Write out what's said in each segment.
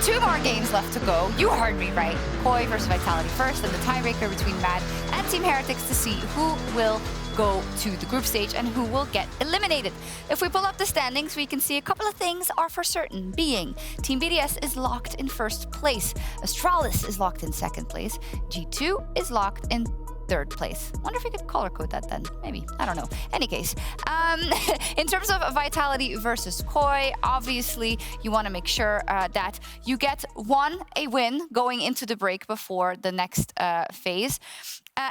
2 more games left to go. You heard me right. KOI versus Vitality first, and the tiebreaker between Mad and Team Heretics to see who will go to the group stage and who will get eliminated. If we pull up the standings, we can see a couple of things are for certain, being Team BDS is locked in first place, Astralis is locked in second place, G2 is locked in third place. Wonder if we could color code that then. Maybe. I don't know. Any case, in terms of Vitality versus KOI, obviously you want to make sure that you get a win going into the break before the next phase.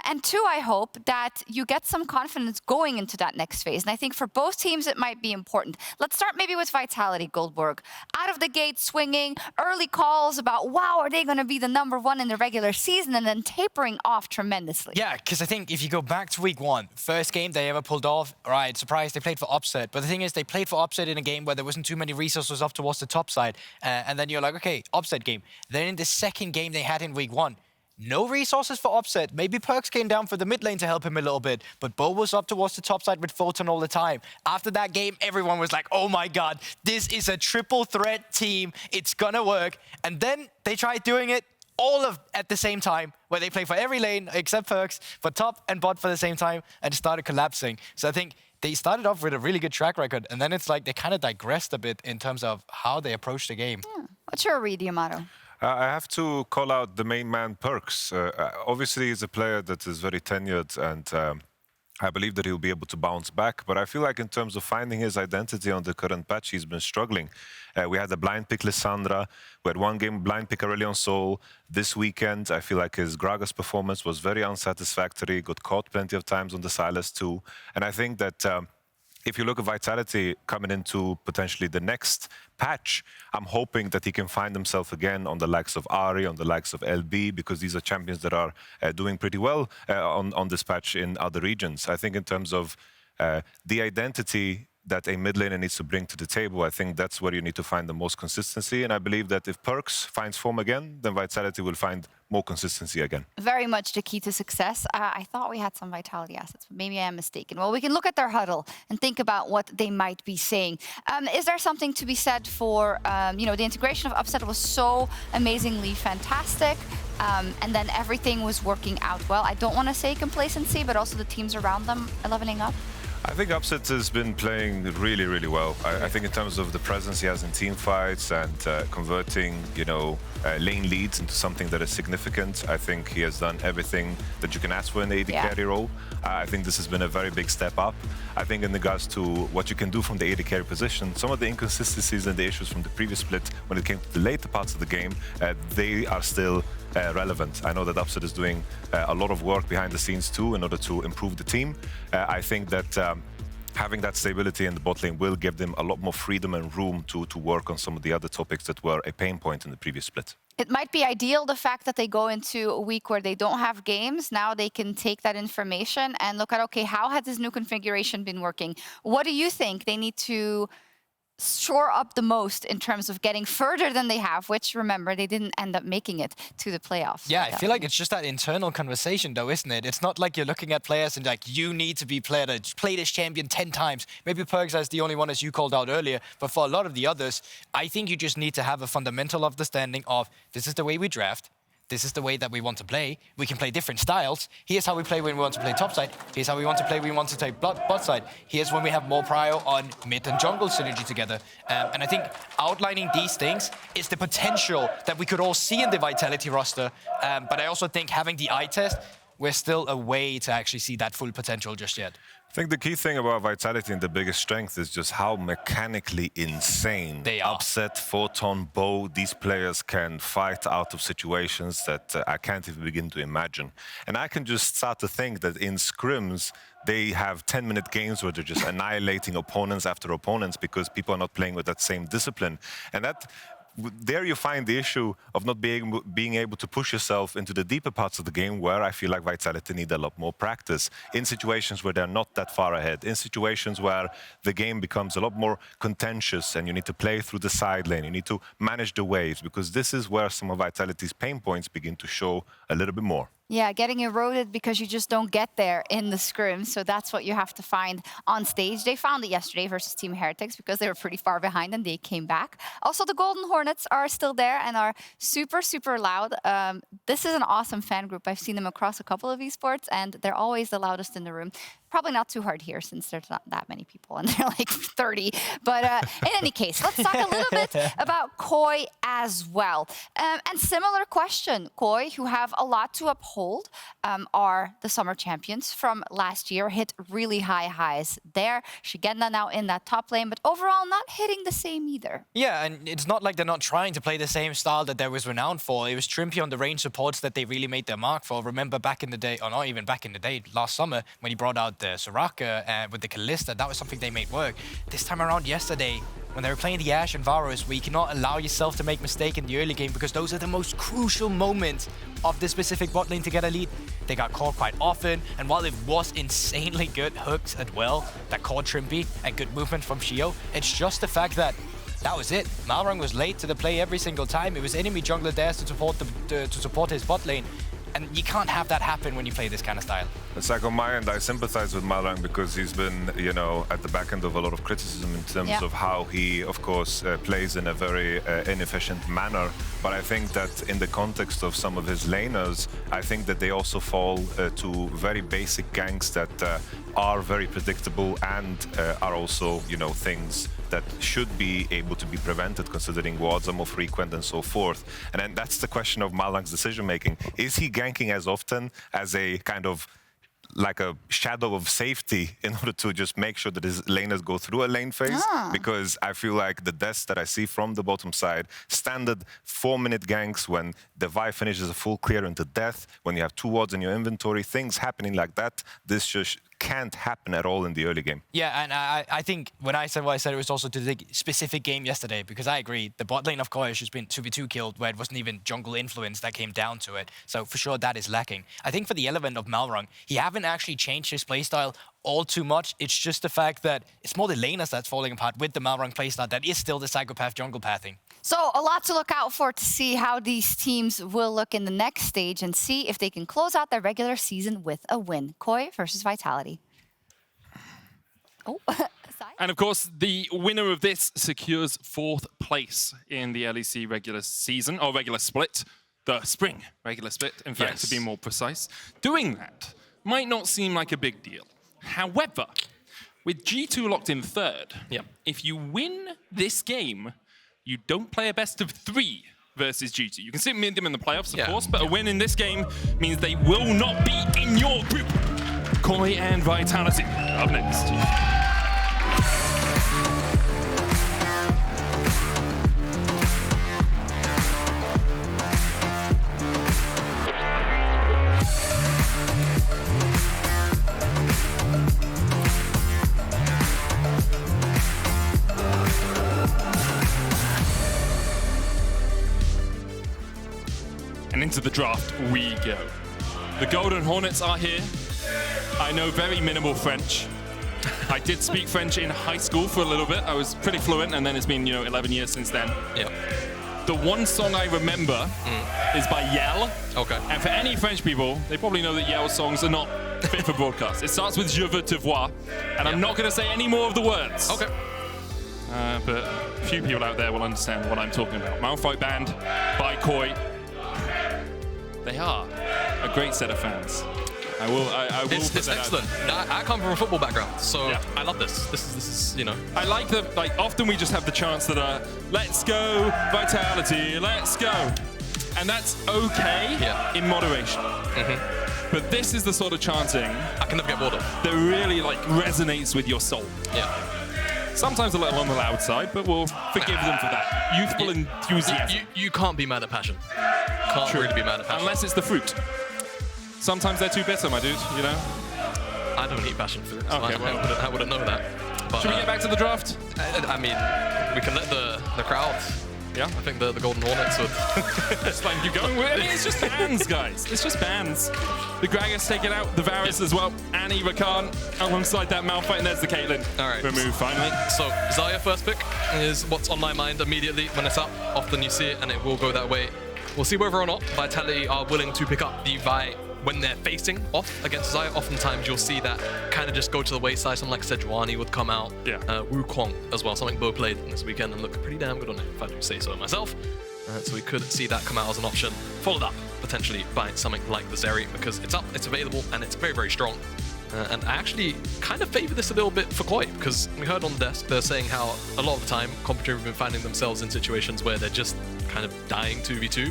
And 2, I hope that you get some confidence going into that next phase. And I think for both teams, it might be important. Let's start maybe with Vitality, Guldborg. Out of the gate swinging, early calls about, wow, are they going to be the #1 in the regular season? And then tapering off tremendously. Yeah, because I think if you go back to week 1, first game they ever pulled off, right, surprise, they played for Upset. But the thing is, they played for Upset in a game where there wasn't too many resources up towards the top side. And then you're like, okay, Upset game. Then in the second game they had in week 1, no resources for Upset. Maybe Perkz came down for the mid lane to help him a little bit, but Bo was up towards the top side with Photon all the time. After that game, everyone was like, oh my god, this is a triple threat team. It's gonna work. And then they tried doing it at the same time, where they play for every lane except Perkz, for top and bot for the same time, and started collapsing. So I think they started off with a really good track record, and then it's like they kind of digressed a bit in terms of how they approach the game. Yeah. What's your read, Yamato? I have to call out the main man, Perkz. Obviously, he's a player that is very tenured, and I believe that he'll be able to bounce back. But I feel like in terms of finding his identity on the current patch, he's been struggling. We had a blind pick Lissandra. We had one game blind pick Aurelion Sol. This weekend, I feel like his Gragas performance was very unsatisfactory. Got caught plenty of times on the Silas too. And I think that if you look at Vitality coming into potentially the next patch, I'm hoping that he can find himself again on the likes of Ari, on the likes of LB, because these are champions that are doing pretty well on this patch in other regions. I think in terms of the identity that a mid laner needs to bring to the table, I think that's where you need to find the most consistency. And I believe that if Perkz finds form again, then Vitality will find more consistency again. Very much the key to success. I thought we had some Vitality assets, but maybe I am mistaken. Well, we can look at their huddle and think about what they might be saying. Is there something to be said for, you know, the integration of Upset was so amazingly fantastic, and then everything was working out well. I don't want to say complacency, but also the teams around them are leveling up. I think Upset has been playing really, really well. I think in terms of the presence he has in team fights and converting, you know, lane leads into something that is significant, I think he has done everything that you can ask for in the AD carry role. I think this has been a very big step up. I think in regards to what you can do from the AD carry position, some of the inconsistencies and the issues from the previous split when it came to the later parts of the game, they are still relevant. I know that Upset is doing a lot of work behind the scenes too in order to improve the team. I think that having that stability in the bot lane will give them a lot more freedom and room to work on some of the other topics that were a pain point in the previous split. It might be ideal, the fact that they go into a week where they don't have games. Now they can take that information and look at, okay, how has this new configuration been working? What do you think they need to shore up the most in terms of getting further than they have, which, remember, they didn't end up making it to the playoffs. Yeah, I feel like it's just that internal conversation though, isn't it? It's not like you're looking at players and like, you need to be play this champion 10 times. Maybe Perkz is the only one, as you called out earlier, but for a lot of the others, I think you just need to have a fundamental understanding of, this is the way we draft, this is the way that we want to play. We can play different styles. Here's how we play when we want to play top side. Here's how we want to play when we want to play bot side. Here's when we have more prio on mid and jungle synergy together. And I think outlining these things is the potential that we could all see in the Vitality roster. But I also think having the eye test, we're still a way to actually see that full potential just yet. I think the key thing about Vitality and the biggest strength is just how mechanically insane they are. Upset, Photon, Bo, these players can fight out of situations that I can't even begin to imagine. And I can just start to think that in scrims, they have 10-minute games where they're just annihilating opponents after opponents because people are not playing with that same discipline. And that, there you find the issue of not being able to push yourself into the deeper parts of the game, where I feel like Vitality need a lot more practice in situations where they're not that far ahead, in situations where the game becomes a lot more contentious and you need to play through the side lane, you need to manage the waves, because this is where some of Vitality's pain points begin to show a little bit more. Yeah, getting eroded because you just don't get there in the scrim. So that's what you have to find on stage. They found it yesterday versus Team Heretics because they were pretty far behind and they came back. Also, the Golden Hornets are still there and are super, super loud. This is an awesome fan group. I've seen them across a couple of esports and they're always the loudest in the room. Probably not too hard here since there's not that many people and they're like 30. But in any case, let's talk a little bit about KOI as well. And similar question, KOI, who have a lot to uphold, are the summer champions from last year, hit really high highs there. Szygenda now in that top lane, but overall not hitting the same either. Yeah, and it's not like they're not trying to play the same style that they was renowned for. It was Trymbi on the range supports that they really made their mark for. Remember back in the day, or not even back in the day, last summer, when he brought out the Soraka with the Kalista, that was something they made work. This time around yesterday, when they were playing the Ashe and Varus, where you cannot allow yourself to make mistake in the early game because those are the most crucial moments of the specific bot lane to get a lead. They got caught quite often, and while it was insanely good hooks as well that caught Trymbi and good movement from Xiao, it's just the fact that that was it. Malrang was late to the play every single time. It was enemy jungler there to support his bot lane. And you can't have that happen when you play this kind of style. It's like on my end, I sympathize with Malrang because he's been, you know, at the back end of a lot of criticism in terms of how he, of course, plays in a very inefficient manner. But I think that in the context of some of his laners, I think that they also fall to very basic ganks that are very predictable and are also, you know, things that should be able to be prevented considering wards are more frequent and so forth. And then that's the question of Malrang's decision making. Is he ganking as often as a kind of like a shadow of safety in order to just make sure that his laners go through a lane phase? Because I feel like the deaths that I see from the bottom side, standard 4-minute ganks when the Vi finishes a full clear into death, when you have 2 wards in your inventory, things happening like that, this just can't happen at all in the early game. Yeah, and I think when I said what I said, it was also to the specific game yesterday, because I agree, the bot lane of KOI has just been 2v2 killed, where it wasn't even jungle influence that came down to it. So for sure, that is lacking. I think for the element of Malrang, he haven't actually changed his playstyle all too much. It's just the fact that it's more the laners that's falling apart with the Malrang playstyle that is still the psychopath jungle pathing. So a lot to look out for to see how these teams will look in the next stage and see if they can close out their regular season with a win. KOI versus Vitality. Oh, and of course, the winner of this secures 4th place in the LEC regular season, or regular split, the spring regular split, in fact, to be more precise. Doing that might not seem like a big deal. However, with G2 locked in 3rd, if you win this game, you don't play a best of 3 versus G2. You can sit mid them in the playoffs, of course, but a win in this game means they will not be in your group. KOI and Vitality up next. And into the draft we go. The Golden Hornets are here. I know very minimal French. I did speak French in high school for a little bit. I was pretty fluent, and then it's been, 11 years since then. Yeah. The one song I remember is by Yell. Okay. And for any French people, they probably know that Yell songs are not fit for broadcast. It starts with Je veux te voir, and I'm not going to say any more of the words. Okay. But a few people out there will understand what I'm talking about. Malfight Band by KOI. They are a great set of fans. I will It's excellent. I come from a football background, so I love this. This is I like that. Like often we just have the chants that are "Let's go Vitality, let's go," and that's okay in moderation. But this is the sort of chanting I can never get bored of. that really resonates with your soul. Yeah. Sometimes a little on the loud side, but we'll forgive them for that. Youthful enthusiasm. You can't be mad at passion. Can't really be mad at passion. Unless it's the fruit. Sometimes they're too bitter, my dude, I don't eat passion fruit, so okay, I wouldn't know that. But, should we get back to the draft? I mean, we can let the crowd. Yeah. I think the Golden Hornets would. Just like you going. I mean, it's just bands, guys. It's just bands. The Gragas taken out, the Varus as well, Annie Rakan alongside that Malphite, and there's the Caitlyn. All right. Remove finally. So Xayah first pick is what's on my mind immediately when it's up. Often you see it, and it will go that way. We'll see whether or not Vitality are willing to pick up the Vi when they're facing off against Xayah, oftentimes you'll see that kind of just go to the wayside. Something like Sejuani would come out. Yeah. Wukong as well, something Bo played this weekend and looked pretty damn good on it, if I do say so myself. So we could see that come out as an option, followed up potentially by something like the Zeri, because it's up, it's available, and it's very, very strong. And I actually kind of favor this a little bit for KOI, because we heard on the desk, they're saying how a lot of the time, competitors have been finding themselves in situations where they're just kind of dying 2v2.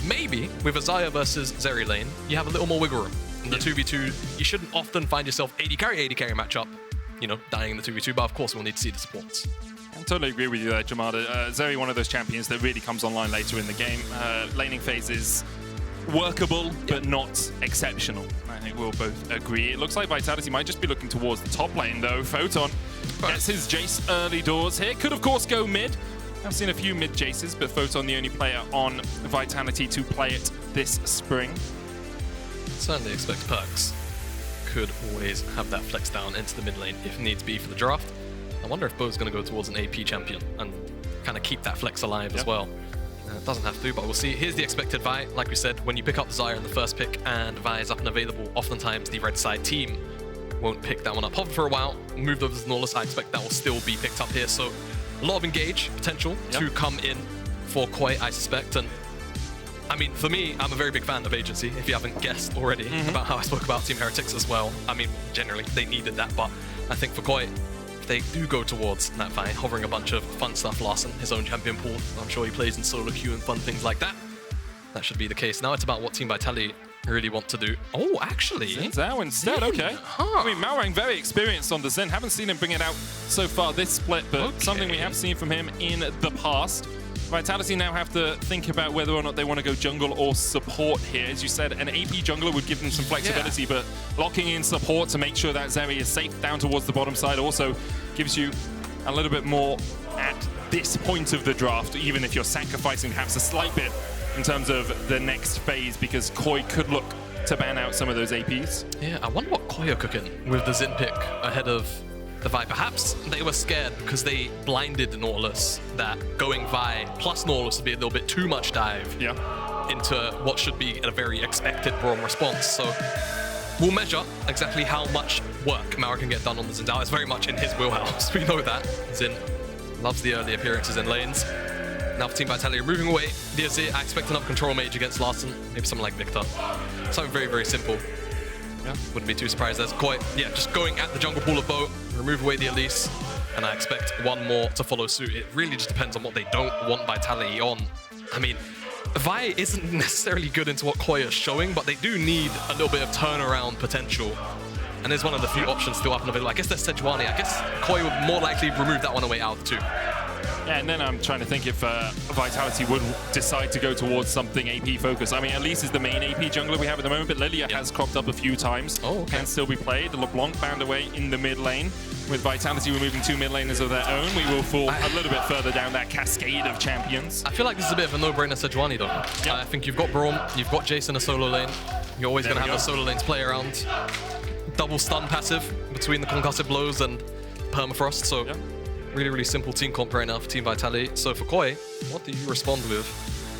Maybe with a Xayah versus Zeri lane, you have a little more wiggle room. In the 2v2, you shouldn't often find yourself AD carry matchup, you know, dying in the 2v2, but of course we'll need to see the supports. I totally agree with you there, Jamada. Zeri, one of those champions that really comes online later in the game. Laning phase is workable, but not exceptional. I think we'll both agree. It looks like Vitality might just be looking towards the top lane, though. Photon gets his Jayce early doors here. Could, of course, go mid. I've seen a few mid Jayces, but Photon the only player on Vitality to play it this spring. Certainly expect Perkz could always have that flex down into the mid lane if needs be for the draft. I wonder if Bo's going to go towards an AP champion and kind of keep that flex alive as well. It doesn't have to, but we'll see. Here's the expected Vi. Like we said, when you pick up the Xayah in the first pick and Vi is up and available, oftentimes the red side team won't pick that one up. Hover for a while, moved over to Nautilus. I expect that will still be picked up here. So a lot of engage potential to come in for KOI, I suspect. And I mean, for me, I'm a very big fan of Agency, if you haven't guessed already, about how I spoke about Team Heretics as well. I mean, generally, they needed that, but I think for KOI, they do go towards that fight, hovering a bunch of fun stuff. Larssen, his own champion pool. I'm sure he plays in solo queue and fun things like that. That should be the case. Now it's about what Team Vitality really want to do. Oh, actually. Zhao instead, okay. I mean, Malrang very experienced on the Zen. Haven't seen him bring it out so far this split, but something we have seen from him in the past. Vitality now have to think about whether or not they want to go jungle or support here. As you said, an AP jungler would give them some flexibility, but locking in support to make sure that Zeri is safe down towards the bottom side also gives you a little bit more at this point of the draft, even if you're sacrificing perhaps a slight bit in terms of the next phase, because KOI could look to ban out some of those APs. Yeah, I wonder what KOI are cooking with the Xin pick ahead of the Vi. Perhaps they were scared because they blinded the Nautilus that going Vi plus Nautilus would be a little bit too much dive into what should be a very expected Braum response. So we'll measure exactly how much work Malrang can get done on the Xin. It's very much in his wheelhouse. We know that. Xin loves the early appearances in lanes. Now for Team Vitality, moving away the Azir, I expect another control mage against Larssen, maybe something like Victor. Something very, very simple. Wouldn't be too surprised. There's quite, just going at the jungle pool of Bo, remove away the Elise, and I expect one more to follow suit. It really just depends on what they don't want Vitality on. I mean, Vi isn't necessarily good into what KOI is showing, but they do need a little bit of turnaround potential. And there's one of the few options still up and available. I guess there's Sejuani. I guess KOI would more likely remove that one away out of the two. Yeah, and then I'm trying to think if Vitality would decide to go towards something AP focused. I mean, Elise is the main AP jungler we have at the moment, but Lilia has cropped up a few times. Can still be played. LeBlanc found a way in the mid lane. With Vitality removing two mid laners of their own, we will fall a little bit further down that cascade of champions. I feel like this is a bit of a no-brainer Sejuani though. I think you've got Braum, you've got Jayce in a solo lane. You're always going to have the solo lanes play around. Double stun passive between the concussive blows and permafrost, so really, really simple team comp right now for Team Vitality. So for KOI, what do you respond with?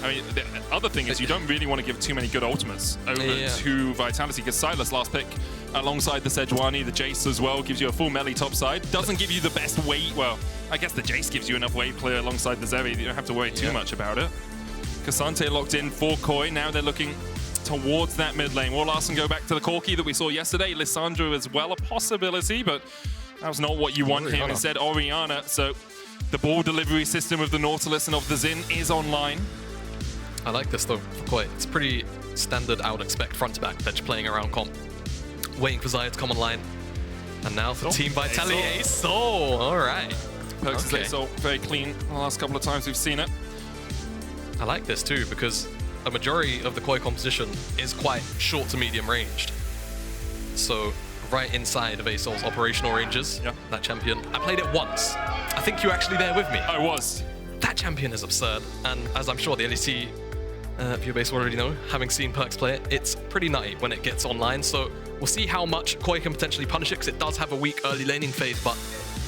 I mean, the other thing is you don't really want to give too many good ultimates over to Vitality, because Silas last pick alongside the Sejuani, the Jayce as well, gives you a full melee top side. Doesn't give you the best weight. Well, I guess the Jayce gives you enough weight clear alongside the Zeri that you don't have to worry too much about it. Cassante locked in for KOI. Now they're looking towards that mid lane. Will Larssen go back to the Corki that we saw yesterday? Lissandra as well, a possibility, but that was not what you want here. Instead, Orianna. So the ball delivery system of the Nautilus and of the Xin is online. I like this though for KOI. It's pretty standard, I would expect, front to back. They're just playing around comp, waiting for Xayah to come online. And now for Team Vitality, Ace Sol. All right. Perkz' Ace Sol, very clean the last couple of times we've seen it. I like this too, because a majority of the KOI composition is quite short to medium ranged. So right inside of Ace Sol's operational ranges, that champion. I played it once. I think you were actually there with me. I was. That champion is absurd, and as I'm sure the LEC viewer base already know, having seen Perkz play it, it's pretty nutty when it gets online, so we'll see how much KOI can potentially punish it, because it does have a weak early laning phase, but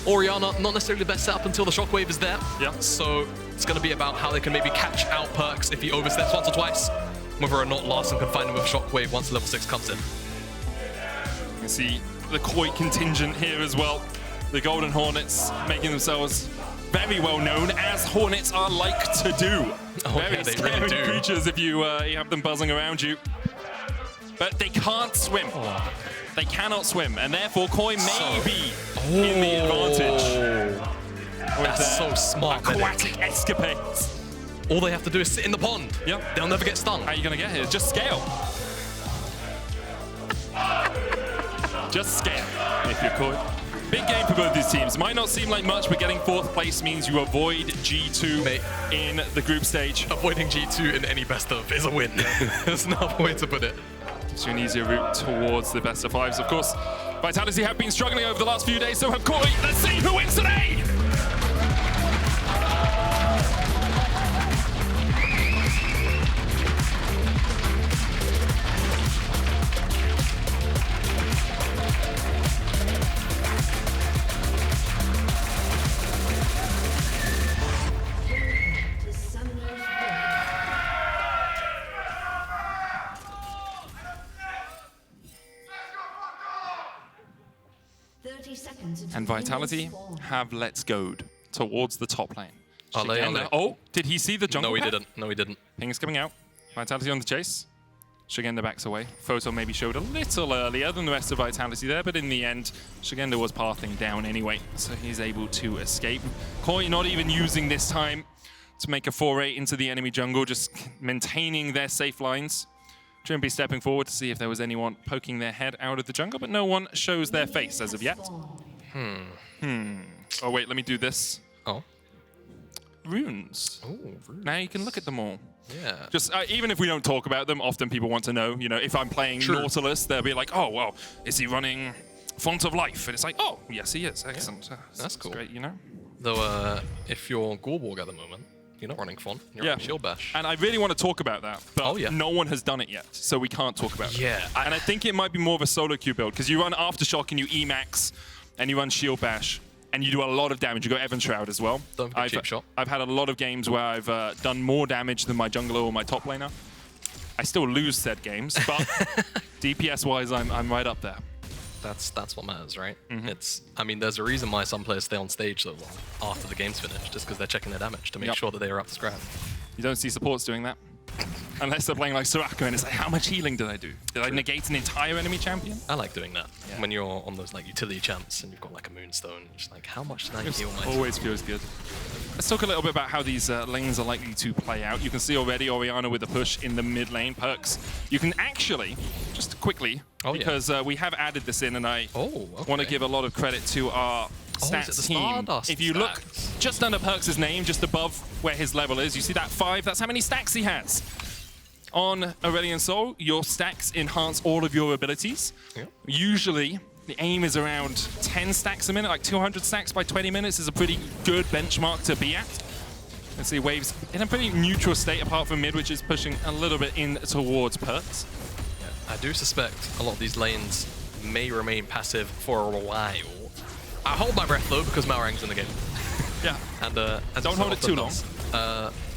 Orianna, not necessarily the best setup until the shockwave is there, so it's going to be about how they can maybe catch out Perkz if he oversteps once or twice. whether or not Larssen can find him with Shockwave once level 6 comes in. You can see the KOI contingent here as well. The Golden Hornets making themselves very well known, as Hornets are like to do. Oh, Very yeah, they scary really do. creatures if you have them buzzing around you. But they can't swim. Oh. They cannot swim, and therefore KOI may be in the advantage. That's so smart. Aquatic escapades. All they have to do is sit in the pond. Yep. They'll never get stung. How are you going to get here? Just scale. Just scale if you're KOI. Big game for both these teams. Might not seem like much, but getting 4th place means you avoid G2 in the group stage. Avoiding G2 in any best of is a win. There's no other way to put it. Gives you an easier route towards the best of 5s. Of course, Vitality have been struggling over the last few days, so have KOI. Let's see who wins today! And Vitality have Let's Go towards the top lane. Szygenda. Oh, did he see the jungle? No, he path? didn't. No, he didn't. Ping is coming out. Vitality on the chase. Szygenda backs away. Photon maybe showed a little earlier than the rest of Vitality there, but in the end, Szygenda was pathing down anyway, so he's able to escape. KOI not even using this time to make a foray into the enemy jungle, just maintaining their safe lines. Trymbi stepping forward to see if there was anyone poking their head out of the jungle, but no one shows their face as of yet. Oh wait, let me do this. Oh. Runes. Oh, runes. Now you can look at them all. Yeah. Just even if we don't talk about them, often people want to know. You know, if I'm playing Nautilus, they'll be like, "Oh, well, is he running Font of Life?" And it's like, "Oh, yes, he is. Excellent. Yeah. That's cool. Great, you know." Though, if you're Guldborg at the moment, you're not running Font. You're running Shield Bash. And I really want to talk about that, but no one has done it yet, so we can't talk about it. And I think it might be more of a solo queue build because you run Aftershock and you Emax, and you run Shield Bash. And you do a lot of damage. You go Evan Shroud as well. Don't forget cheap shot. I've had a lot of games where I've done more damage than my jungler or my top laner. I still lose said games, but DPS-wise, I'm right up there. That's what matters, right? I mean, there's a reason why some players stay on stage so long after the game's finished, just because they're checking their damage to make sure that they are up to scratch. You don't see supports doing that. Unless they're playing like Soraka and it's like, how much healing did I do? Did I negate an entire enemy champion? I like doing that. When you're on those like utility champs and you've got like a Moonstone, just like, how much did I heal myself? Always feels good. Let's talk a little bit about how these lanes are likely to play out. You can see already Orianna with a push in the mid lane. Perkz, you can actually, just quickly, because we have added this in and I want to give a lot of credit to our stats team. If you look just under Perkz' name, just above where his level is, you see that 5, that's how many stacks he has. On Aurelion Sol, your stacks enhance all of your abilities. Usually, the aim is around 10 stacks a minute, like 200 stacks by 20 minutes is a pretty good benchmark to be at. Let's see, Waves in a pretty neutral state apart from mid, which is pushing a little bit in towards Perkz. I do suspect a lot of these lanes may remain passive for a while. I hold my breath though, because Malrang's in the game. And don't hold it too long.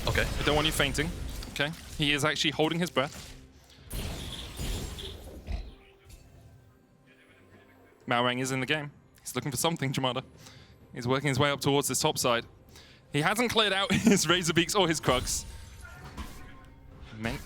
Okay. I don't want you fainting. Okay. He is actually holding his breath. Malrang is in the game. He's looking for something, Jamada. He's working his way up towards this top side. He hasn't cleared out his Razor Beaks or his Krugs.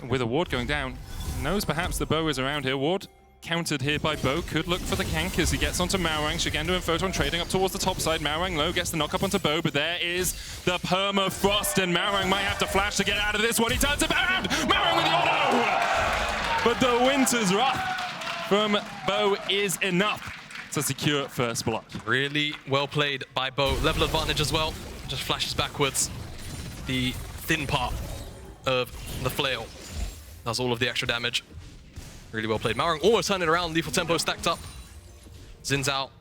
With a ward going down, knows perhaps the bow is around here. Ward countered here by Bo. Could look for the gank as he gets onto Malrang. Szygenda and Photon trading up towards the top side. Malrang low, gets the knock up onto Bo, but there is the permafrost, and Malrang might have to flash to get out of this one. He turns it around. Malrang with the auto! But the Winter's Wrath from Bo is enough to secure first blood. Really well played by Bo. Level advantage as well. Just flashes backwards. The thin part of the flail does all of the extra damage. Really well played. Malrang almost turned it around. Lethal tempo stacked up. Zin's out.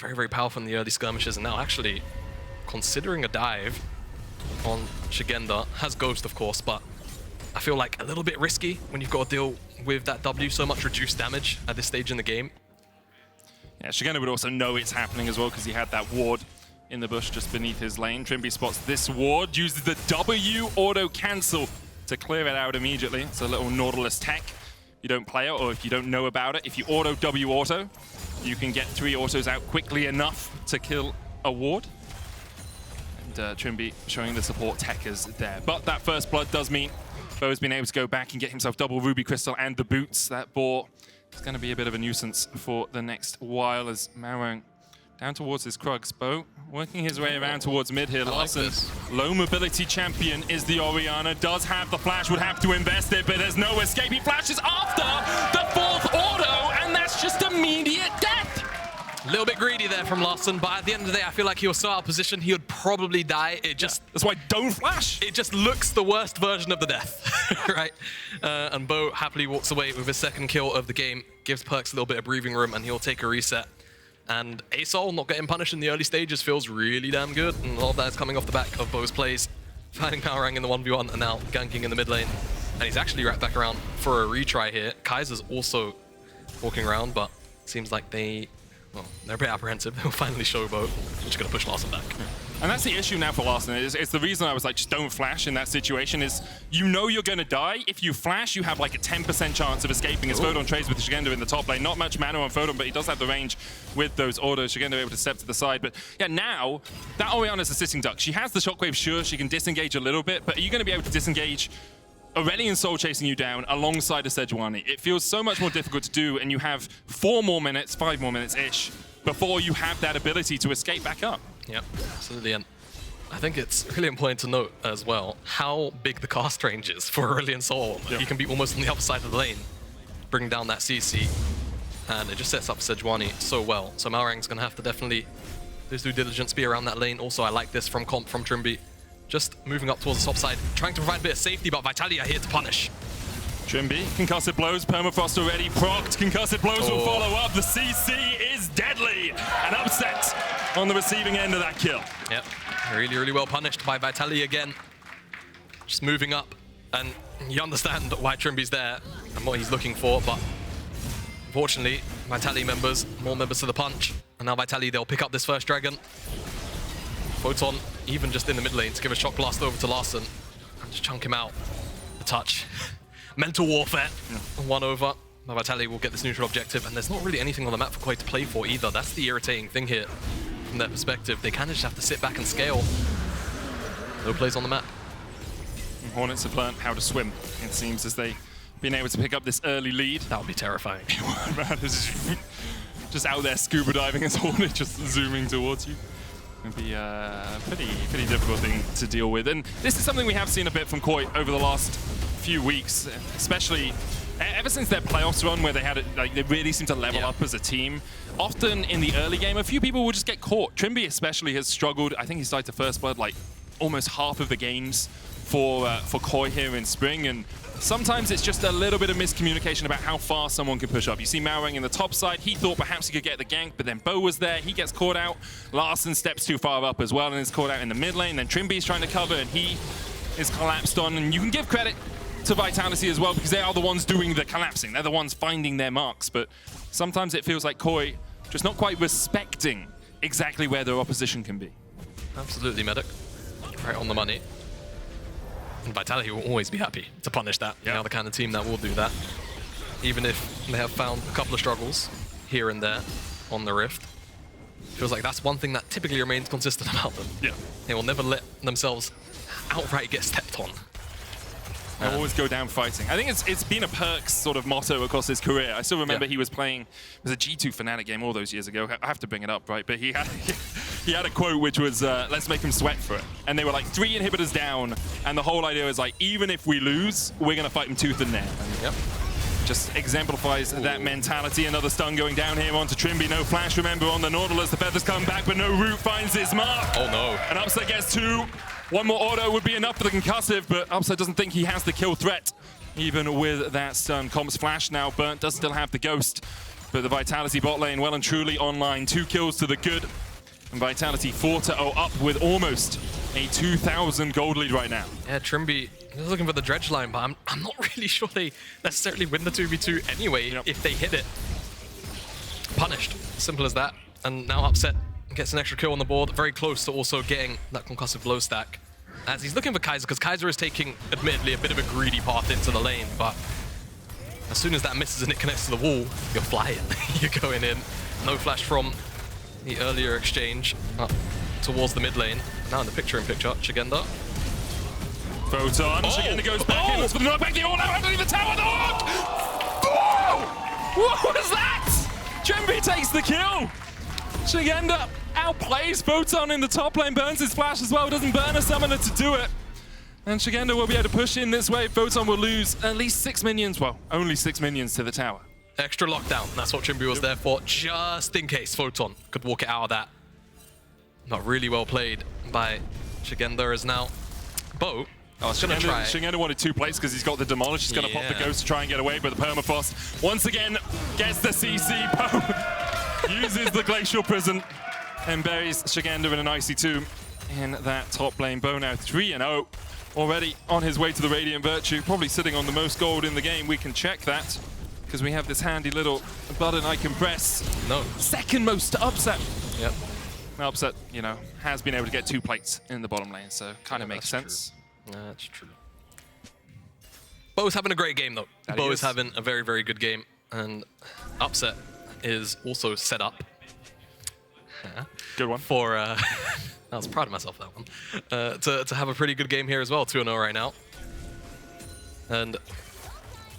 Very, very powerful in the early skirmishes. And now actually considering a dive on Szygenda. Has Ghost, of course, but I feel like a little bit risky when you've got to deal with that W. So much reduced damage at this stage in the game. Yeah, Szygenda would also know it's happening as well because he had that ward in the bush just beneath his lane. Trymbi spots this ward, uses the W auto cancel to clear it out immediately. It's a little Nautilus tech. You don't play it, or if you don't know about it, if you auto W auto, you can get 3 autos out quickly enough to kill a ward. And Trymbi showing the support tech is there. But that first blood does mean Bo's been able to go back and get himself double Ruby Crystal and the boots. That boar is going to be a bit of a nuisance for the next while as Malrang down towards his Krugs. Bo working his way around towards mid here. Larssen, low mobility champion, is the Orianna. Does have the flash, would have to invest it, but there's no escape. He flashes after the 4th auto, and that's just immediate death. A little bit greedy there from Larssen, but at the end of the day, I feel like he was so out of position, he would probably die. It just... That's why don't flash. It just looks the worst version of the death, right? And Bo happily walks away with his 2nd kill of the game, gives Perkz a little bit of breathing room, and he'll take a reset. And Sol not getting punished in the early stages feels really damn good, and a lot of that is coming off the back of Bo's plays. Finding Malrang in the 1v1 and now ganking in the mid lane. And he's actually wrapped back around for a retry here. Kaiser's also walking around, but it seems like they're a bit apprehensive. They'll finally show Bo. They're just going to push Larssen back. And that's the issue now for Larssen. It's the reason I was like, just don't flash in that situation is you know you're going to die. If you flash, you have like a 10% chance of escaping as Photon trades with Szygenda in the top lane. Not much mana on Photon, but he does have the range with those autos. Szygenda able to step to the side. But yeah, now that Orianna's a sitting duck. She has the shockwave, sure, she can disengage a little bit, but are you going to be able to disengage Aurelion Sol chasing you down alongside a Sejuani? It feels so much more difficult to do, and you have 4 more minutes, 5 more minutes-ish, before you have that ability to escape back up. Yep, absolutely. And I think it's really important to note as well how big the cast range is for Aurelion Sol. Yep. He can be almost on the other side of the lane, bring down that CC, and it just sets up Sejuani so well. So Malrang's going to have to definitely do his due diligence, be around that lane. Also, I like this from comp from Trymbi. Just moving up towards the top side, trying to provide a bit of safety, but Vitality are here to punish. Trymbi, concussive blows, permafrost already procced, concussive blows will follow up. The CC is deadly. An upset on the receiving end of that kill. Yep, really, really well punished by Vitality again. Just moving up, and you understand why Trymbi's there and what he's looking for, but unfortunately, Vitality members, more members to the punch, and now Vitality, they'll pick up this first dragon. Photon, even just in the mid lane, to give a shock blast over to Larssen and just chunk him out. The touch. Mental warfare. 1 over. Now Vitality will get this neutral objective, and there's not really anything on the map for KOI to play for either. That's the irritating thing here from their perspective. They kind of just have to sit back and scale. No plays on the map. And Hornets have learned how to swim, it seems, as they've been able to pick up this early lead. That would be terrifying. Just out there scuba diving as Hornet just zooming towards you. It'd be a pretty difficult thing to deal with. And this is something we have seen a bit from KOI over the last few weeks, especially ever since their playoffs run, where they had it, like they really seem to level up as a team. Often in the early game, a few people will just get caught. Trymbi especially has struggled. I think he's died to first blood like almost half of the games for KOI here in Spring, and sometimes it's just a little bit of miscommunication about how far someone can push up. You see Malrang in the top side. He thought perhaps he could get the gank, but then Bo was there. He gets caught out. Larssen steps too far up as well and is caught out in the mid lane. Then Trymbi's trying to cover, and he is collapsed on. And you can give credit to Vitality as well, because they are the ones doing the collapsing. They're the ones finding their marks. But sometimes it feels like KOI just not quite respecting exactly where their opposition can be. Absolutely, Medic. Right on the money. And Vitality will always be happy to punish that. They are the kind of team that will do that. Even if they have found a couple of struggles here and there on the Rift. Feels like that's one thing that typically remains consistent about them. Yeah. They will never let themselves outright get stepped on. They'll always go down fighting. I think it's been a Perkz sort of motto across his career. I still remember he was playing, it was a G2 Fnatic game all those years ago. I have to bring it up, right? But he had a quote which was, let's make him sweat for it. And they were like 3 inhibitors down, and the whole idea was like, even if we lose, we're gonna fight him tooth and nail. And just exemplifies that mentality. Another stun going down here onto Trymbi. No flash, remember, on the Nautilus. The feathers come back, but no root finds his mark. Oh no. And Upset gets 2. 1 more auto would be enough for the concussive, but Upset doesn't think he has the kill threat, even with that stun. Comp's flash now burnt, does still have the ghost, but the Vitality bot lane well and truly online. 2 kills to the good, and Vitality 4-0 up with almost a 2,000 gold lead right now. Yeah, Trymbi is looking for the dredge line, but I'm not really sure they necessarily win the 2v2 anyway if they hit it. Punished, simple as that. And now Upset gets an extra kill on the board, very close to also getting that concussive blow stack. as he's looking for Kaiser, because Kaiser is taking, admittedly, a bit of a greedy path into the lane, but as soon as that misses and it connects to the wall, you're flying. You're going in. No flash from the earlier exchange up towards the mid lane. Now in the picture-in-picture, Szygenda. Photon, Szygenda goes back in, looks for the knockback, the all-out underneath the tower, the hook! Oh! What was that? Trymbi takes the kill! Szygenda outplays Photon in the top lane, burns his flash as well, doesn't burn a summoner to do it. And Szygenda will be able to push in this way. Photon will lose at least 6 minions, well, only 6 minions to the tower. Extra lockdown, that's what Trymbi was there for, just in case Photon could walk it out of that. Not really well played by Szygenda as now. Bo, he's gonna try. Szygenda wanted 2 plates because he's got the demolish. He's gonna pop the ghost to try and get away, but the permafrost once again gets the CC. Bo uses the glacial prison and buries Szygenda in an icy tomb in that top lane. Bo now 3-0, already on his way to the Radiant Virtue, probably sitting on the most gold in the game. We can check that because we have this handy little button I can press. No. Second most to upset. Yep. Upset, you know, has been able to get 2 plates in the bottom lane, so kind of makes sense. That's true. Bo's having a great game, though. Bo is having a very, very good game, and Upset is also set up. Good one. For, I was proud of myself, that one. To have a pretty good game here as well, 2-0 right now. And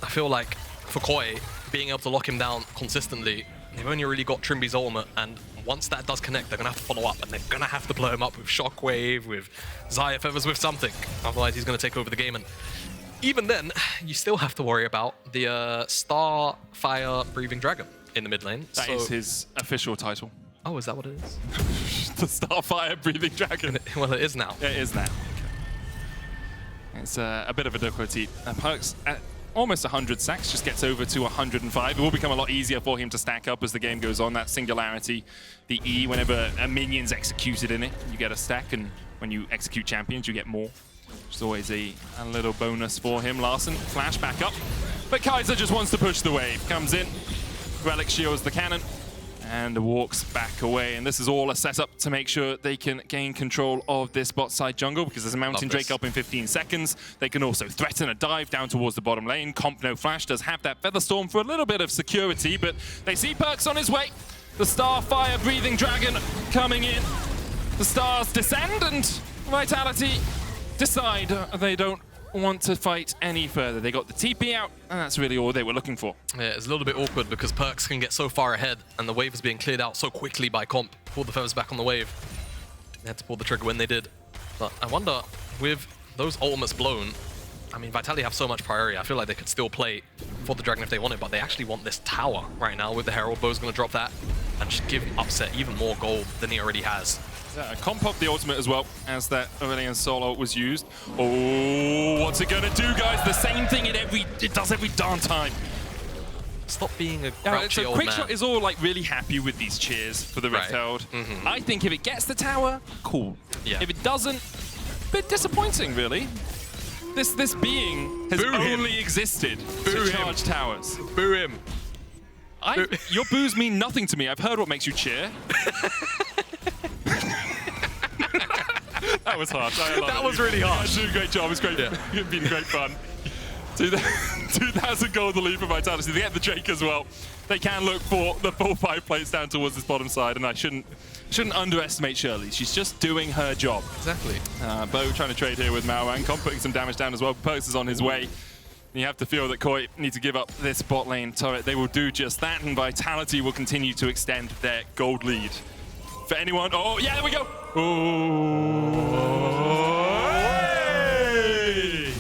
I feel like for KOI, being able to lock him down consistently, they've only really got Trymbi's ultimate, and once that does connect, they're going to have to follow up, and they're going to have to blow him up with Shockwave, with Xayah Feathers, with something. Otherwise, he's going to take over the game. And even then, you still have to worry about the Starfire Breathing Dragon in the mid lane. That is his official title. Oh, is that what it is? The Starfire Breathing Dragon. Well, it is now. It is now. It's a bit of a difficulty. Perkz at almost 100 stacks, just gets over to 105. It will become a lot easier for him to stack up as the game goes on. That singularity, the E, whenever a minion's executed in it, you get a stack, and when you execute champions, you get more. Which is always a little bonus for him. Larssen, flash back up. But Kaiser just wants to push the wave. Comes in, Relic shields the cannon, and walks back away. And this is all a setup to make sure they can gain control of this bot side jungle, because there's a Mountain Drake up in 15 seconds. They can also threaten a dive down towards the bottom lane. Comp no flash does have that Featherstorm for a little bit of security, but they see Perkz on his way. The Starfire Breathing Dragon coming in. The stars descend, and Vitality decide they don't want to fight any further. They got the TP out, and that's really all they were looking for. Yeah, it's a little bit awkward because Perkz can get so far ahead, and the wave is being cleared out so quickly by Comp. Pulled the feathers back on the wave. They had to pull the trigger when they did. But I wonder, with those ultimates blown, I mean, Vitality have so much priority. I feel like they could still play for the Dragon if they wanted, but they actually want this tower right now with the Herald. Bo's going to drop that and just give Upset even more gold than he already has. Yeah, Comp up the ultimate as well, as that Aurelion Sol ult was used. Oh, what's it gonna do, guys? The same thing it does every darn time. Stop being a grouchy old man. Quickshot is all like really happy with these cheers for the Rift Herald. I think if it gets the tower, cool. Yeah. If it doesn't, a bit disappointing, really. This being has only existed to charge towers. Boo him. Your boos mean nothing to me. I've heard what makes you cheer. That was harsh. That was really harsh. You did a great job. It's great. Yeah. It's been great fun. 2,000 gold the lead for Vitality. They get the Drake as well. They can look for the full 5 plates down towards this bottom side, and I shouldn't underestimate Shirley. She's just doing her job. Exactly. Bo trying to trade here with Malrang. Comp putting some damage down as well. Perkz is on his way. You have to feel that KOI need to give up this bot lane turret. They will do just that, and Vitality will continue to extend their gold lead. For anyone, oh yeah, there we go. Oh, hey!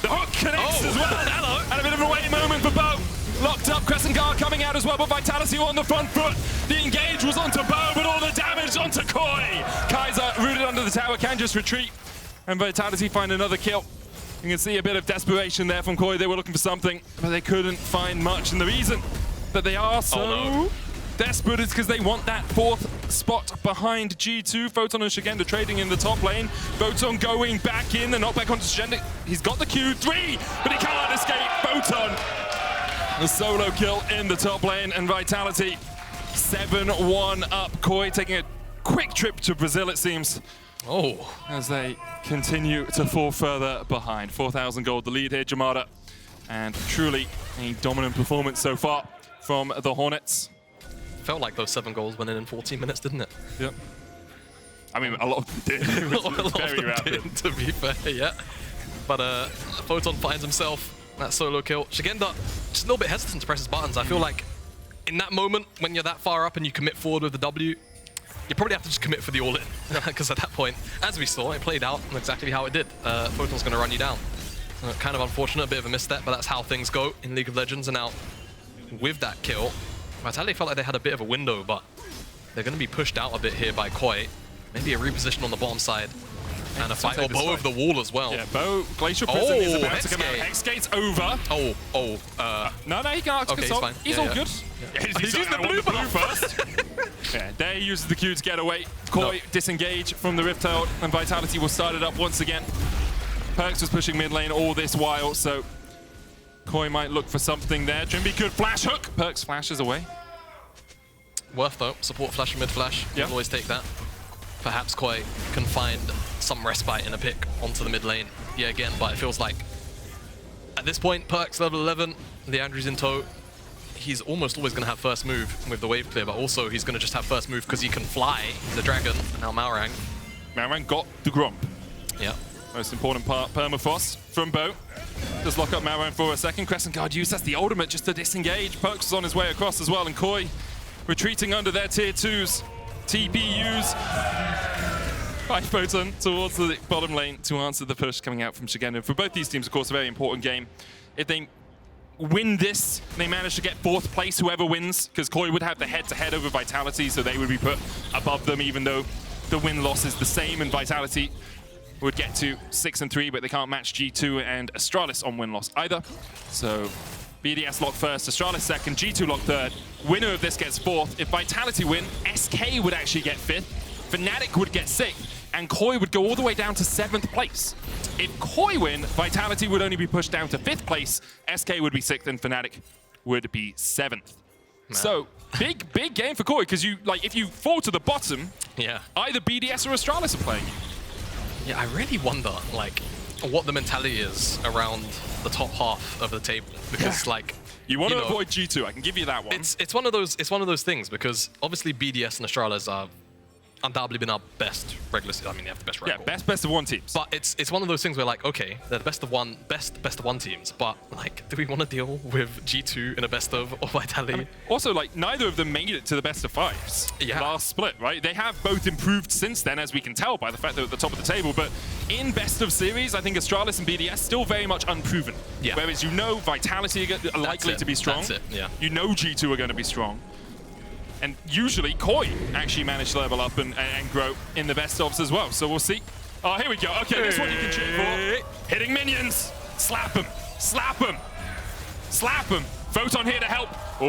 The hook connects as well. Hello. And a bit of a waiting moment for Bo. Locked up, Crescent Guard coming out as well, but Vitality on the front foot. The engage was onto Bo, but all the damage onto KOI. Kaiser, rooted under the tower, can just retreat. And Vitality find another kill. You can see a bit of desperation there from KOI. They were looking for something, but they couldn't find much. And the reason that they are so desperate is because they want that 4th spot behind G2. Photon and Szygenda trading in the top lane. Photon going back in, the knockback onto Szygenda. He's got the Q3, but he can't escape. Photon, the solo kill in the top lane, and Vitality 7-1 up. KOI taking a quick trip to Brazil, it seems. Oh. As they continue to fall further behind. 4,000 gold the lead here, Jamada. And truly a dominant performance so far from the Hornets. Felt like those 7 goals went in 14 minutes, didn't it? Yep. I mean, a lot of them did. It was very rapid. To be fair, yeah. But Photon finds himself that solo kill. Szygenda just a little bit hesitant to press his buttons. I feel like in that moment, when you're that far up and you commit forward with the W, you probably have to just commit for the all-in. Because at that point, as we saw, it played out exactly how it did. Photon's going to run you down. Kind of unfortunate, a bit of a misstep, but that's how things go in League of Legends. And now, with that kill, Vitality felt like they had a bit of a window, but they're going to be pushed out a bit here by KOI. Maybe a reposition on the bottom side. And a fight or bow over the wall as well. Yeah, bow, Glacial Prison is about to come out. Hexgate's over. No, he can Arctic Assault. Fine. He's all good. Yeah, he's using the blue first. Yeah, there he uses the Q to get away. KOI disengage from the Rift Tail, and Vitality will start it up once again. Perkz was pushing mid lane all this while, so KOI might look for something there. Trymbi could flash hook. Perkz flashes away. Worth though. Support flash and mid flash. You can always take that. Perhaps KOI can find some respite in a pick onto the mid lane. Yeah, again, but it feels like at this point, Perkz level 11, the Andrew's in tow. He's almost always going to have first move with the wave clear, but also he's going to just have first move because he can fly. He's a dragon. And now Malrang. Malrang got the Gromp. Yeah. Most important part, Permafrost from Bo. Just lock up Malrang for a second. Crescent Guard use, that's the ultimate just to disengage. Perkz is on his way across as well, and KOI retreating under their tier 2s. TPUs by Photon towards the bottom lane to answer the push coming out from Szygenda. For both these teams, of course, a very important game. If they win this, they manage to get 4th place, whoever wins, because KOI would have the head-to-head over Vitality, so they would be put above them, even though the win-loss is the same, and Vitality would get to 6 and 3, but they can't match G2 and Astralis on win-loss either. So BDS lock first, Astralis second, G2 lock third. Winner of this gets 4th. If Vitality win, SK would actually get 5th, Fnatic would get 6th, and KOI would go all the way down to 7th place. If KOI win, Vitality would only be pushed down to 5th place, SK would be 6th, and Fnatic would be 7th. Man. So, big game for KOI, because if you fall to the bottom, either BDS or Astralis are playing you. Yeah, I really wonder, what the mentality is around the top half of the table, because you want to avoid G2. I can give you that one. It's one of those things, because obviously BDS and Astralis are undoubtedly been our best regular season. I mean, they have the best record. Yeah, best of 1 teams. But it's one of those things where okay, they're the best of one teams, but do we want to deal with G2 in a best of or Vitality? I mean, also, neither of them made it to the best of 5s last split, right? They have both improved since then, as we can tell by the fact they're at the top of the table, but in best of series, I think Astralis and BDS still very much unproven. Yeah. Whereas Vitality are likely to be strong. That's it, yeah. G2 are going to be strong. And usually KOI actually managed to level up and grow in the best ofs as well. So we'll see. Oh, here we go. Okay, this one you can cheer for. Hitting minions. Slap them. Slap them. Slap them. Photon here to help. Oh!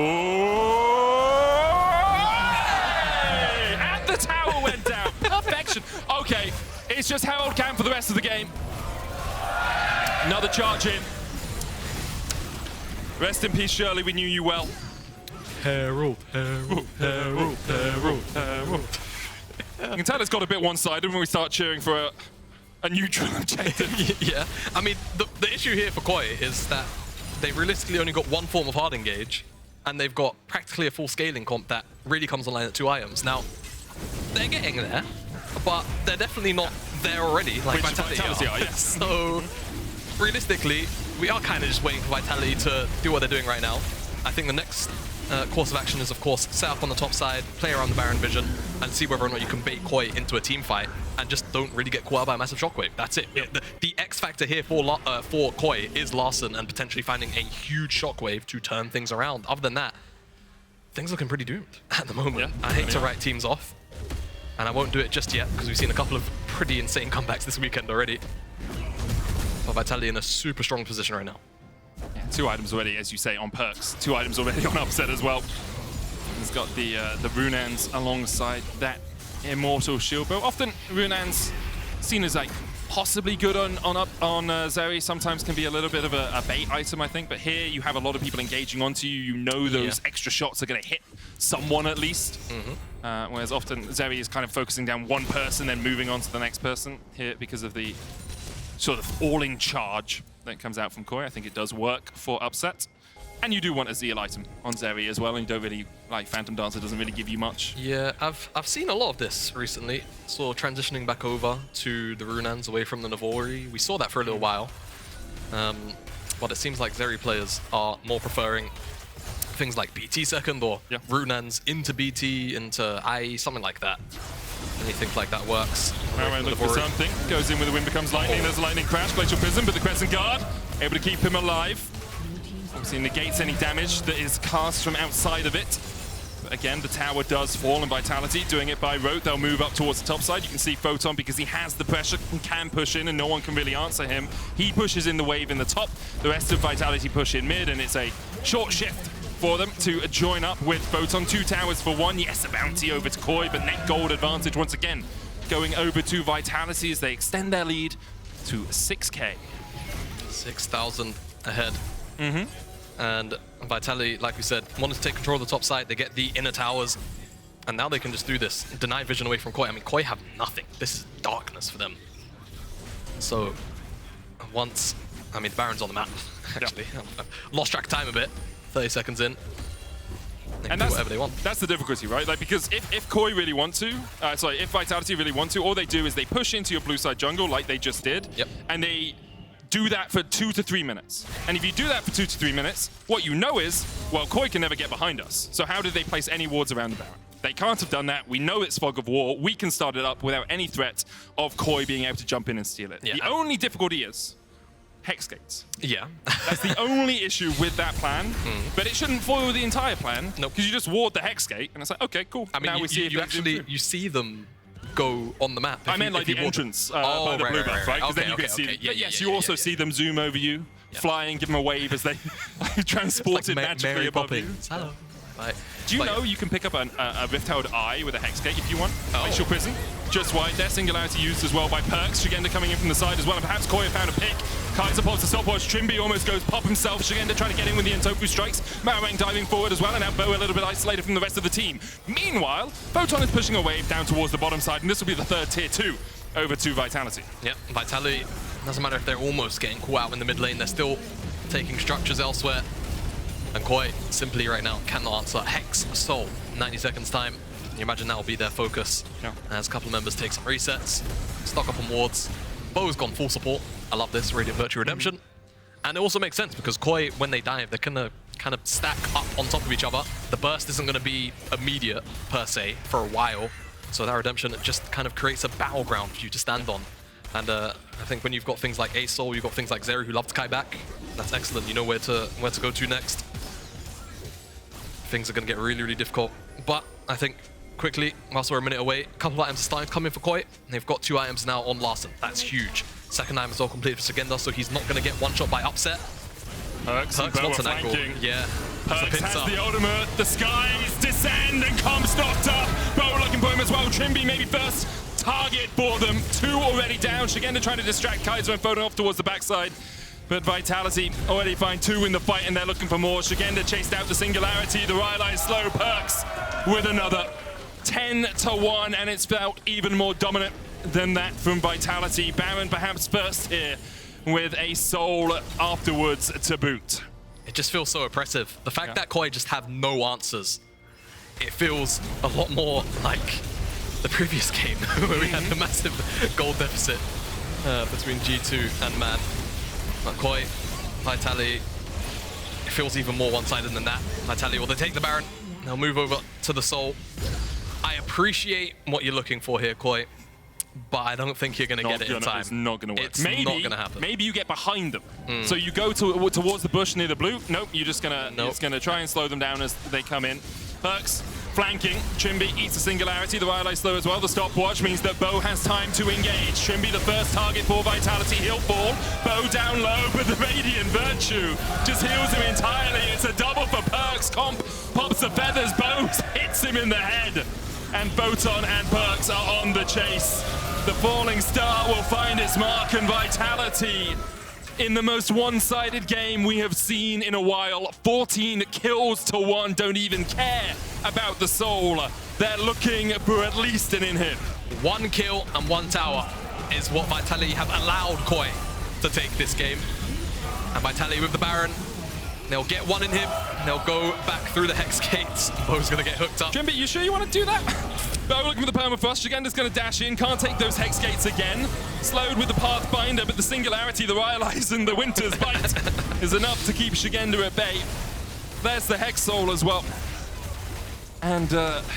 And the tower went down. Perfection. Okay, it's just Herald Camp for the rest of the game. Another charge in. Rest in peace, Shirley. We knew you well. Herald, Herald, Herald, Herald, Herald. You can tell it's got a bit one-sided when we start cheering for a neutral objective. Yeah, I mean, the issue here for KOI is that they realistically only got one form of hard engage, and they've got practically a full scaling comp that really comes online at 2 items. Now, they're getting there, but they're definitely not there already, like Vitality are. Yes. So, realistically, we are kind of just waiting for Vitality to do what they're doing right now. I think the next course of action is, of course, set up on the top side, play around the Baron vision, and see whether or not you can bait KOI into a team fight, and just don't really get caught out by a massive shockwave. That's it. Yep. The X factor here for KOI is Larssen and potentially finding a huge shockwave to turn things around. Other than that, things looking pretty doomed at the moment. Yeah. I hate to write teams off, and I won't do it just yet because we've seen a couple of pretty insane comebacks this weekend already. But Vitality in a super strong position right now. Yeah, 2 items already, as you say, on Perkz. 2 items already on Upset as well. He's got the Runans alongside that Immortal Shield. But often Runan's seen as possibly good on Zeri. Sometimes can be a little bit of a bait item, I think. But here you have a lot of people engaging onto you. You know those extra shots are going to hit someone at least. Whereas often Zeri is kind of focusing down one person, then moving on to the next person. Here, because of the sort of all-in charge that comes out from KOI, I think it does work for upset. And you do want a Zeal item on Zeri as well, and you don't really, like, Phantom Dancer doesn't really give you much. Yeah, I've seen a lot of this recently. So transitioning back over to the Runans away from the Navori. We saw that for a little while. But it seems like Zeri players are more preferring things like BT second or Runans into BT, into IE, something like that. Anything like that works. Malrang looking for something, goes in with the wind becomes lightning, there's a lightning crash, Glacial Prism, but the Crescent Guard able to keep him alive. Obviously negates any damage that is cast from outside of it. But again, the tower does fall in Vitality, doing it by rote. They'll move up towards the top side. You can see Photon, because he has the pressure, can push in and no one can really answer him. He pushes in the wave in the top. The rest of Vitality push in mid, and it's a short shift for them to join up with Photon. 2 towers for 1. Yes, a bounty over to KOI, but net gold advantage once again going over to Vitality as they extend their lead to 6K. 6,000 ahead. And Vitality, like we said, wanted to take control of the top side. They get the inner towers, and now they can just do this. Deny vision away from KOI. I mean, KOI have nothing. This is darkness for them. So once, I mean, the Baron's on the map, actually. I've lost track of time a bit. 30 seconds in. They can do whatever they want. That's the difficulty, right? Like, because if KOI really want to, if Vitality really want to, all they do is they push into your blue side jungle like they just did, and they do that for 2 to 3 minutes. And if you do that for 2 to 3 minutes, what you know is, well, KOI can never get behind us. So how did they place any wards around the Baron? They can't have done that. We know it's Fog of War. We can start it up without any threat of KOI being able to jump in and steal it. The only difficulty is Hex Gates. That's the only issue with that plan, but it shouldn't foil the entire plan. Because you just ward the Hex Gate, and it's like, okay, cool. I mean, now we see you actually see them go on the map. I meant like the entrance by the blue buff, right? Because then you can see. But yes, you also see them zoom over you, flying, give them a wave as they transported magically above you. Hello. Do you know you can pick up a Rift-held Eye with a Hex Gate if you want? Glacial Prism. Just wide there. Singularity used as well by Perkz. Szygenda coming in from the side as well. And perhaps KOI found a pick. Kaiser pops the stopwatch. Trymbi almost goes pop himself. Szygenda trying to get in with the Entofu strikes. Malrang diving forward as well. And now Bo a little bit isolated from the rest of the team. Meanwhile, Photon is pushing a wave down towards the bottom side. And this will be the third tier 2 over to Vitality. Yep, Vitality, doesn't matter if they're almost getting caught out in the mid lane. They're still taking structures elsewhere. And KOI simply right now cannot answer. Hex Sol, 90 seconds time. You imagine that will be their focus as a couple of members take some resets, stock up on wards. Bo's gone full support. I love this, Radiant Virtue Redemption. And it also makes sense because KOI, when they dive, they're gonna kind of stack up on top of each other. The burst isn't gonna be immediate per se for a while. So that Redemption just kind of creates a battleground for you to stand on. And I think when you've got things like Sol, you've got things like Zeri who love to kite back. That's excellent. You know where to go to next. Things are going to get really, really difficult. But I think quickly, whilst we're a minute away, a couple of items are starting to come in for KOI. They've got 2 items now on Larssen. That's huge. Second item is all completed for Szygenda, so he's not going to get one shot by upset. Perkz wants an angle. Yeah. Perkz has the ultimate. The skies descend and come stocked up. Bo looking for him as well. Trymbi maybe first target for them. 2 already down. Szygenda trying to distract Kaiser and Photon off towards the backside. But Vitality already find 2 in the fight, and they're looking for more. Szygenda chased out the Singularity. The Rylai is slow. Perkz with another 10-1, and it's felt even more dominant than that from Vitality. Baron perhaps first here with a Sol afterwards to boot. It just feels so oppressive. The fact that KOI just have no answers, it feels a lot more like the previous game where we had the massive gold deficit between G2 and MAD. But KOI, Vitality, it feels even more one-sided than that. Vitality, well, they take the Baron. They'll move over to the Sol. I appreciate what you're looking for here, KOI, but I don't think you're going to get it in time. It's not going to work. It's not going to happen. Maybe you get behind them. So you go towards the bush near the blue. Nope, you're just going to try and slow them down as they come in. Perkz flanking. Trymbi eats a Singularity. The Rylai slow as well. The stopwatch means that Bo has time to engage. Trymbi the first target for Vitality. He'll fall. Bo down low, but the Radiant Virtue just heals him entirely. It's a double for Perkz. Comp pops the feathers. Bo hits him in the head. and Photon and Perkz are on the chase. The falling star will find its mark, and Vitality in the most one-sided game we have seen in a while. 14 kills to 1, don't even care about the Sol. They're looking for at least an inhib. 1 kill and 1 tower is what Vitality have allowed KOI to take this game. And Vitality with the Baron, they'll get 1 inhib, they'll go back through the Hex gates. Bo's gonna get hooked up. Trymbi, you sure you want to do that? Bo looking for the permafrost. Szygenda's going to dash in, can't take those Hex gates again. Slowed with the Pathfinder, but the Singularity, the Rylai's, and the Winter's Bite is enough to keep Szygenda at bay. There's the Hex Sol as well. And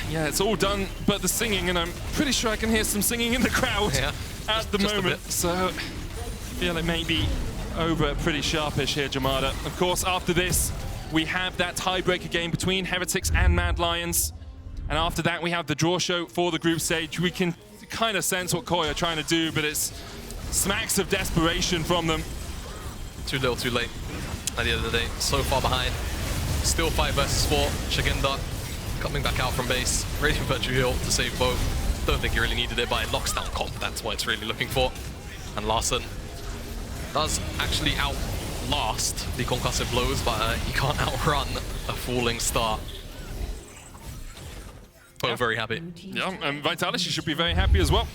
yeah, it's all done but the singing, and I'm pretty sure I can hear some singing in the crowd at the moment. So I feel it may be over pretty sharpish here, Jamada. Of course, after this, we have that tiebreaker game between Heretics and Mad Lions. And after that, we have the draw show for the group stage. We can kind of sense what KOI are trying to do, but it's smacks of desperation from them. Too little, too late. At the end of the day, so far behind. Still 5 versus 4. Szygenda coming back out from base. Radiant Virtue Heal to save Bo. Don't think he really needed it, but it locks down comp. That's what it's really looking for. And Larssen does actually outlast the concussive blows, but he can't outrun a falling star. Bo very happy. Yeah, and Vitality should be very happy as well.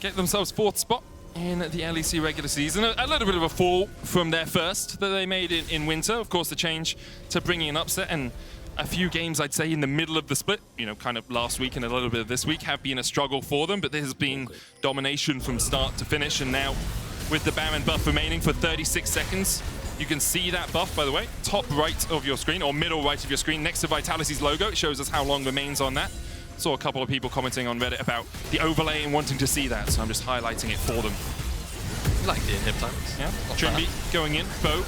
Get themselves 4th spot in the LEC regular season. A little bit of a fall from their first that they made in winter. Of course, the change to bringing an upset and a few games, I'd say, in the middle of the split, you know, kind of last week and a little bit of this week, have been a struggle for them, but there has been domination from start to finish, and now with the Baron buff remaining for 36 seconds, you can see that buff, by the way, top right of your screen, or middle right of your screen, next to Vitality's logo. It shows us how long remains on that. Saw a couple of people commenting on Reddit about the overlay and wanting to see that, so I'm just highlighting it for them. You like the inhib times. Yeah, Trymbi going in, Bo,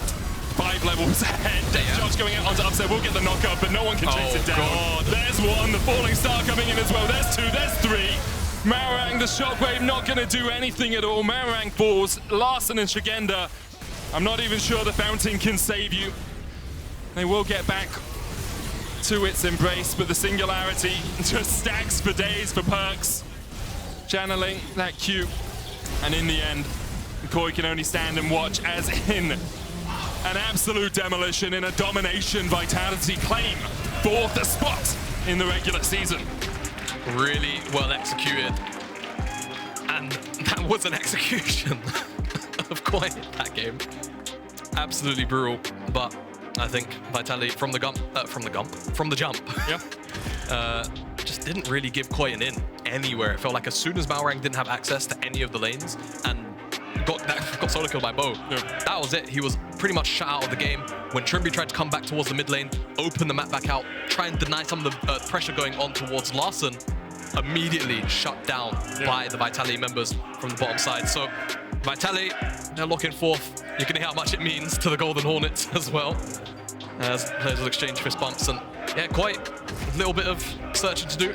5 levels ahead. Sjokz going out onto upset, will get the knockup, but no one can chase it down. God. There's 1, the falling star coming in as well. There's 2, there's 3. Malrang, the shockwave, not going to do anything at all. Malrang falls, Larssen and Szygenda. I'm not even sure the fountain can save you. They will get back to its embrace, but the Singularity just stacks for days for Perkz. Channeling that Q, and in the end, KOI can only stand and watch as in an absolute demolition, in a domination, Vitality claim 4th spot in the regular season. Really well executed. And that was an execution of KOI that game. Absolutely brutal, but I think Vitality from the jump, just didn't really give KOI an in anywhere. It felt like as soon as Malrang didn't have access to any of the lanes and got solo killed by Bo, that was it. He was pretty much shut out of the game. When Trymbi tried to come back towards the mid lane, open the map back out, try and deny some of the pressure going on towards Larssen, immediately shut down by the Vitality members from the bottom side. So Vitality, they're locking 4th. You can hear how much it means to the Golden Hornets as well, as players will exchange fist bumps. And yeah, quite a little bit of searching to do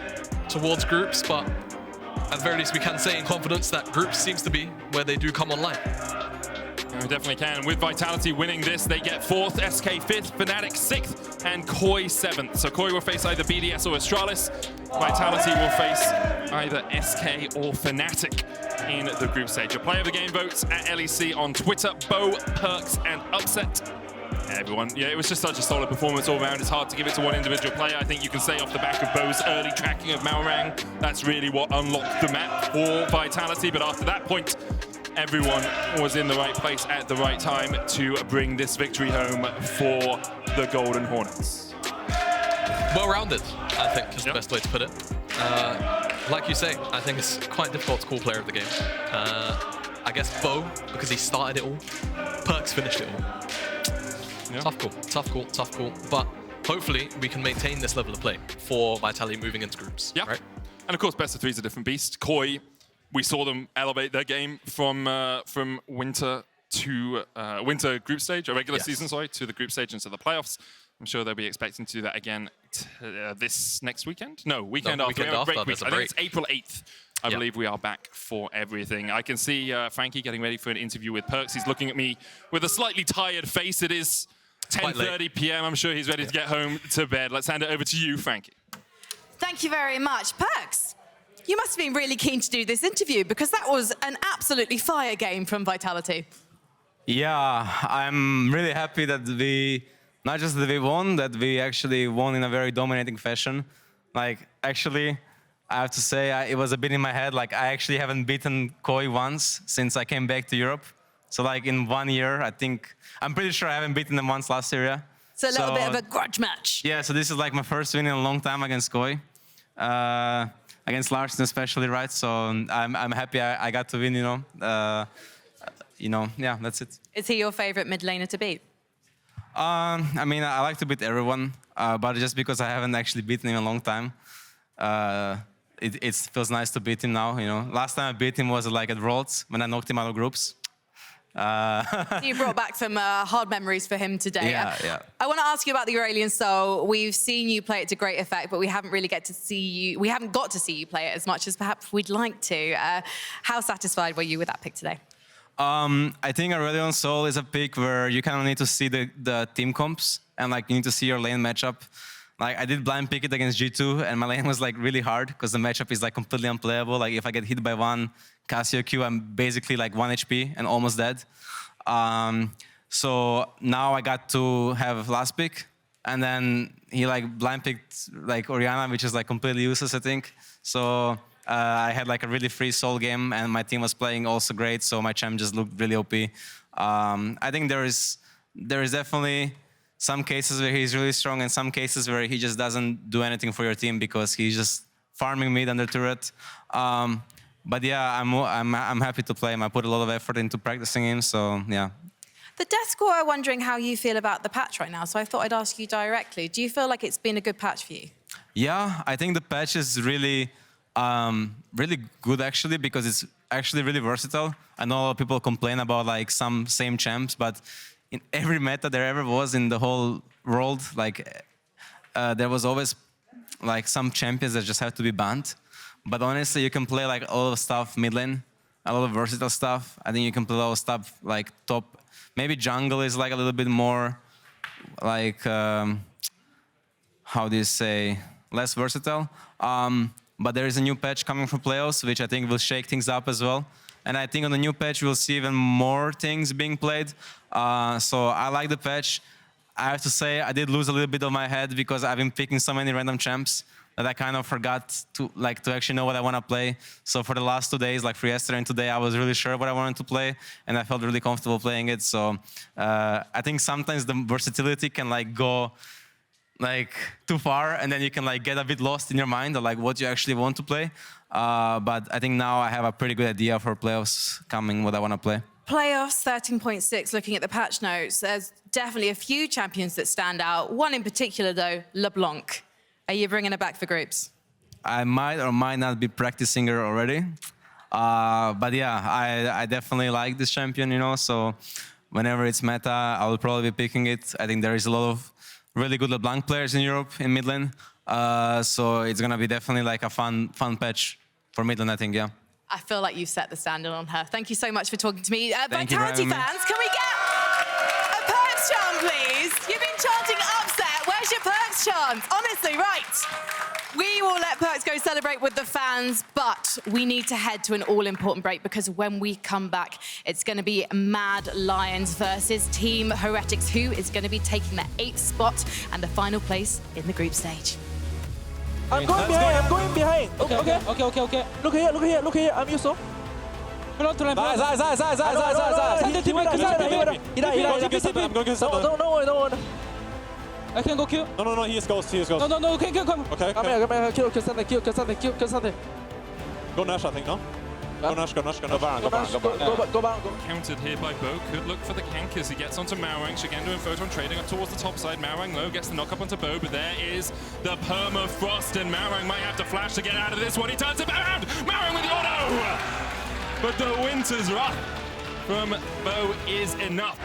towards groups, but at the very least we can say in confidence that groups seems to be where they do come online. We definitely can. With Vitality winning this, they get 4th, SK 5th, Fnatic 6th, and KOI 7th. So KOI will face either BDS or Astralis. Vitality will face either SK or Fnatic in the group stage. Your player of the game votes at LEC on Twitter, Bo, Perkz, and Upset. Everyone, yeah, it was just such a solid performance all around. It's hard to give it to one individual player. I think you can say off the back of Bo's early tracking of Malrang, that's really what unlocked the map for Vitality. But after that point, everyone was in the right place at the right time to bring this victory home for the Golden Hornets. Well-rounded, I think, is the best way to put it. Like you say, I think it's quite difficult to call player of the game. I guess Bo, because he started it all. Perkz finished it all. Yeah. Tough call. But hopefully we can maintain this level of play for Vitality moving into groups. Yeah. Right? And of course, best of 3 is a different beast. KOI, we saw them elevate their game from winter to winter group stage, or regular season, sorry, to the group stage into the playoffs. I'm sure they'll be expecting to do that again this next weekend. No, weekend after. Week. I think it's April 8th. I believe we are back for everything. I can see Frankie getting ready for an interview with Perkz. He's looking at me with a slightly tired face. It is 10:30 p.m. I'm sure he's ready to get home to bed. Let's hand it over to you, Frankie. Thank you very much. Perkz, you must have been really keen to do this interview because that was an absolutely fire game from Vitality. Yeah, I'm really happy that not just that we won, that we actually won in a very dominating fashion. Like, actually, I have to say, it was a bit in my head. Like, I actually haven't beaten KOI once since I came back to Europe. So, like, in 1 year, I'm pretty sure I haven't beaten them once last year, yeah. So a little bit of a grudge match. Yeah, so this is like my first win in a long time against KOI. Against Larssen especially, right? So I'm happy I got to win, yeah, that's it. Is he your favorite mid laner to beat? I mean, I like to beat everyone, but just because I haven't actually beaten him in a long time, it feels nice to beat him now, Last time I beat him was like at Worlds, when I knocked him out of groups. So you brought back some hard memories for him today. Yeah. I want to ask you about the Aurelion Sol. We've seen you play it to great effect, but we haven't got to see you play it as much as perhaps we'd like to. How satisfied were you with that pick today? I think Aurelion Sol is a pick where you kind of need to see the team comps and like you need to see your lane matchup. Like I did blind pick it against G2 and my lane was like really hard because the matchup is like completely unplayable. Like if I get hit by one Cassio Q, I'm basically like 1 HP and almost dead. So now I got to have last pick and then he like blind picked like Orianna, which is like completely useless, I think. So I had like a really free Sol game and my team was playing also great. So my champ just looked really OP. I think there is definitely some cases where he's really strong and some cases where he just doesn't do anything for your team because he's just farming mid under turret. But yeah, I'm happy to play him. I put a lot of effort into practicing him, so yeah. The death score are wondering how you feel about the patch right now, so I thought I'd ask you directly. Do you feel like it's been a good patch for you? Yeah, I think the patch is really, really good actually because it's actually really versatile. I know a lot of people complain about like some same champs, but in every meta there ever was in the whole world, like there was always like some champions that just have to be banned. But honestly, you can play like a lot of stuff mid lane, a lot of versatile stuff. I think you can play a lot of stuff like top. Maybe jungle is like a little bit more like, how do you say, less versatile. But there is a new patch coming for playoffs, which I think will shake things up as well. And I think on the new patch, we'll see even more things being played. So I like the patch. I have to say, I did lose a little bit of my head because I've been picking so many random champs that I kind of forgot to actually know what I want to play. So for the last 2 days, like for yesterday and today, I was really sure what I wanted to play, and I felt really comfortable playing it. So I think sometimes the versatility can like go like too far, and then you can like get a bit lost in your mind of like what you actually want to play. But I think now I have a pretty good idea for playoffs coming, what I want to play. Playoffs 13.6, looking at the patch notes, there's definitely a few champions that stand out. One in particular, though, LeBlanc. Are you bringing it back for groups? I might or might not be practicing her already. But yeah, I definitely like this champion, so whenever it's meta, I will probably be picking it. I think there is a lot of really good LeBlanc players in Europe, in mid lane. So it's going to be definitely like a fun patch for mid lane, I think, yeah. I feel like you've set the standard on her. Thank you so much for talking to me. Vitality fans, can we get a Perkz chant, please? You've been chanting upset. Where's your Perkz chant? Honestly, right. We will let Perkz go celebrate with the fans, but we need to head to an all-important break because when we come back, it's going to be Mad Lions versus Team Heretics, who is going to be taking the 8th spot and the final place in the group stage. I'm going behind. Okay. Look here. I'm Yuso. I'm going to no. I can go kill. No, he is ghost. No, okay, come. Okay. Come here, kill something. Go Nash, I think, no? Go Nash. Go Baron. Countered here by Bo. Could look for the gank as he gets onto Malrang. Szygenda and Photon trading up towards the top side. Malrang low gets the knock up onto Bo, but there is the permafrost, and Malrang might have to flash to get out of this one. He turns it around. Malrang with the auto, but the winter's wrath from Bo is enough.